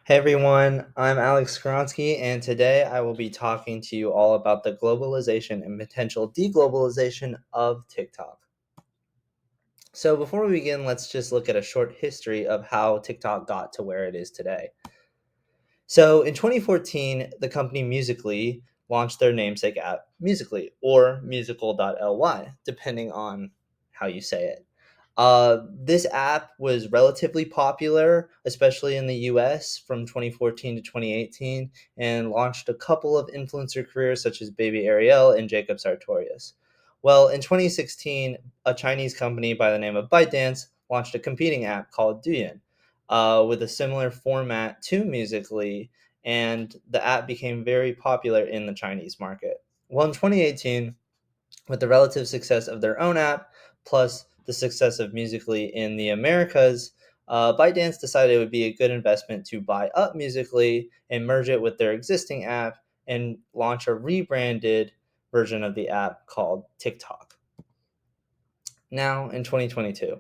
Hey everyone, I'm Alex Skronsky, and today I will be talking to you all about the globalization and potential deglobalization of TikTok. So, before we begin, let's just look at a short history of how TikTok got to where it is today. So, in 2014, the company Musical.ly launched their namesake app, Musical.ly, or musical.ly, depending on how you say it. This app was relatively popular, especially in the US from 2014 to 2018, and launched a couple of influencer careers such as Baby Ariel and Jacob Sartorius. Well, in 2016, a Chinese company by the name of ByteDance launched a competing app called Douyin with a similar format to Musical.ly, and the app became very popular in the Chinese market. Well, in 2018, with the relative success of their own app, plus the success of Musical.ly in the Americas, ByteDance decided it would be a good investment to buy up Musical.ly and merge it with their existing app and launch a rebranded version of the app called TikTok. Now, in 2022,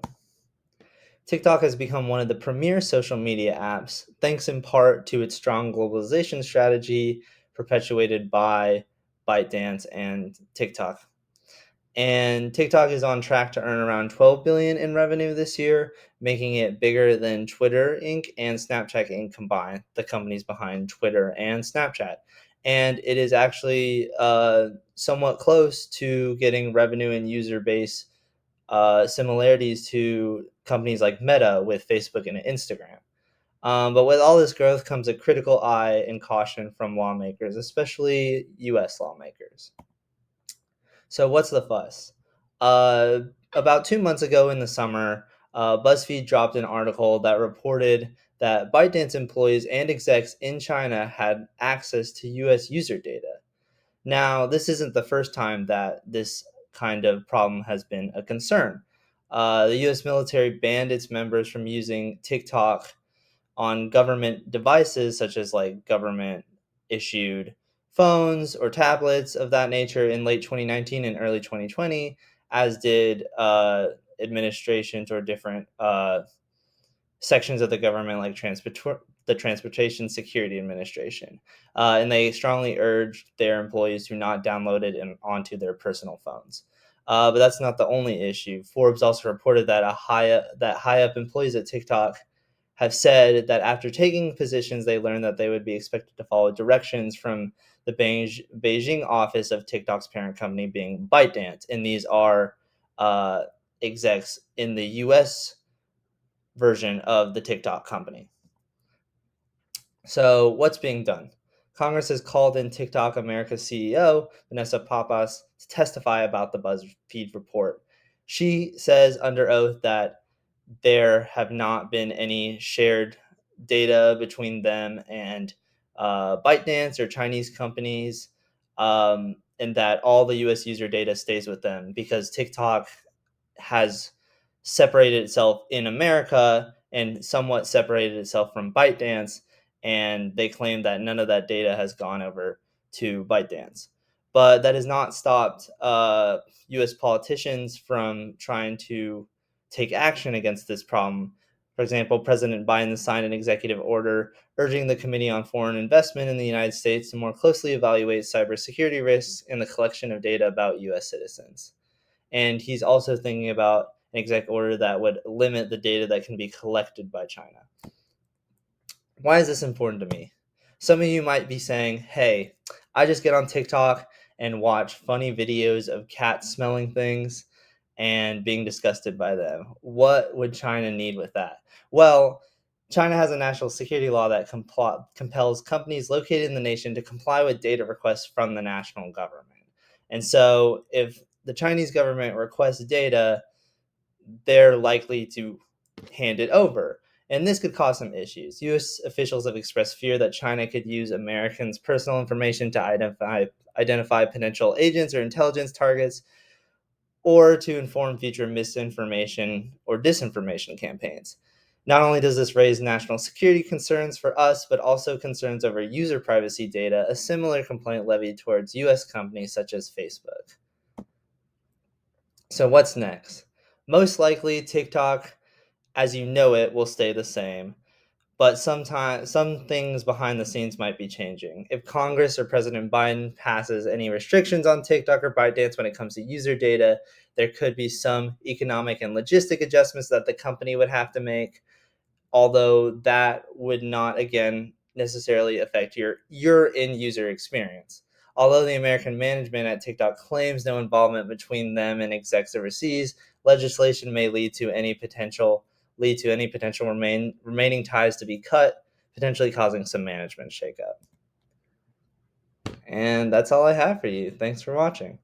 TikTok has become one of the premier social media apps, thanks in part to its strong globalization strategy perpetuated by ByteDance and TikTok. And TikTok is on track to earn around 12 billion in revenue this year, making it bigger than Twitter Inc. and Snapchat Inc. combined, the companies behind Twitter and Snapchat. And it is actually somewhat close to getting revenue and user base similarities to companies like Meta with Facebook and Instagram. But with all this growth comes a critical eye and caution from lawmakers, especially US lawmakers. So, what's the fuss? Uh, about 2 months ago in the summer, BuzzFeed dropped an article that reported that ByteDance employees and execs in China had access to US user data. Now, this isn't the first time that this kind of problem has been a concern. The US military banned its members from using TikTok on government devices, such as like government issued phones or tablets of that nature in late 2019 and early 2020, as did administrations or different sections of the government like the Transportation Security Administration. And they strongly urged their employees to not download it onto their personal phones. But that's not the only issue. Forbes also reported that high up employees at TikTok have said that after taking positions, they learned that they would be expected to follow directions from the Beijing office of TikTok's parent company, being ByteDance, and these are execs in the U.S. version of the TikTok company. So, what's being done? Congress has called in TikTok America's CEO, Vanessa Papas, to testify about the BuzzFeed report. She says under oath that there have not been any shared data between them and ByteDance or Chinese companies, and that all the US user data stays with them because TikTok has separated itself in America and somewhat separated itself from ByteDance, and they claim that none of that data has gone over to ByteDance. But that has not stopped U.S. politicians from trying to take action against this problem. For example, President Biden signed an executive order urging the Committee on Foreign Investment in the United States to more closely evaluate cybersecurity risks in the collection of data about U.S. citizens. And he's also thinking about an exec order that would limit the data that can be collected by China. Why is this important to me? Some of you might be saying, hey, I just get on TikTok and watch funny videos of cats smelling things and being disgusted by them. What would China need with that? Well, China has a national security law that compels companies located in the nation to comply with data requests from the national government. And so if the Chinese government requests data, they're likely to hand it over. And this could cause some issues. US officials have expressed fear that China could use Americans' personal information to identify potential agents or intelligence targets, or to inform future misinformation or disinformation campaigns. Not only does this raise national security concerns for us, but also concerns over user privacy data, a similar complaint levied towards US companies such as Facebook. So, what's next? Most likely, TikTok as you know it will stay the same. but sometimes some things behind the scenes might be changing. If Congress or President Biden passes any restrictions on TikTok or ByteDance when it comes to user data, there could be some economic and logistic adjustments that the company would have to make, although that would not, again, necessarily affect your end user experience. Although the American management at TikTok claims no involvement between them and execs overseas, legislation may lead to any potential remaining ties to be cut, potentially causing some management shakeup. And that's all I have for you. Thanks for watching.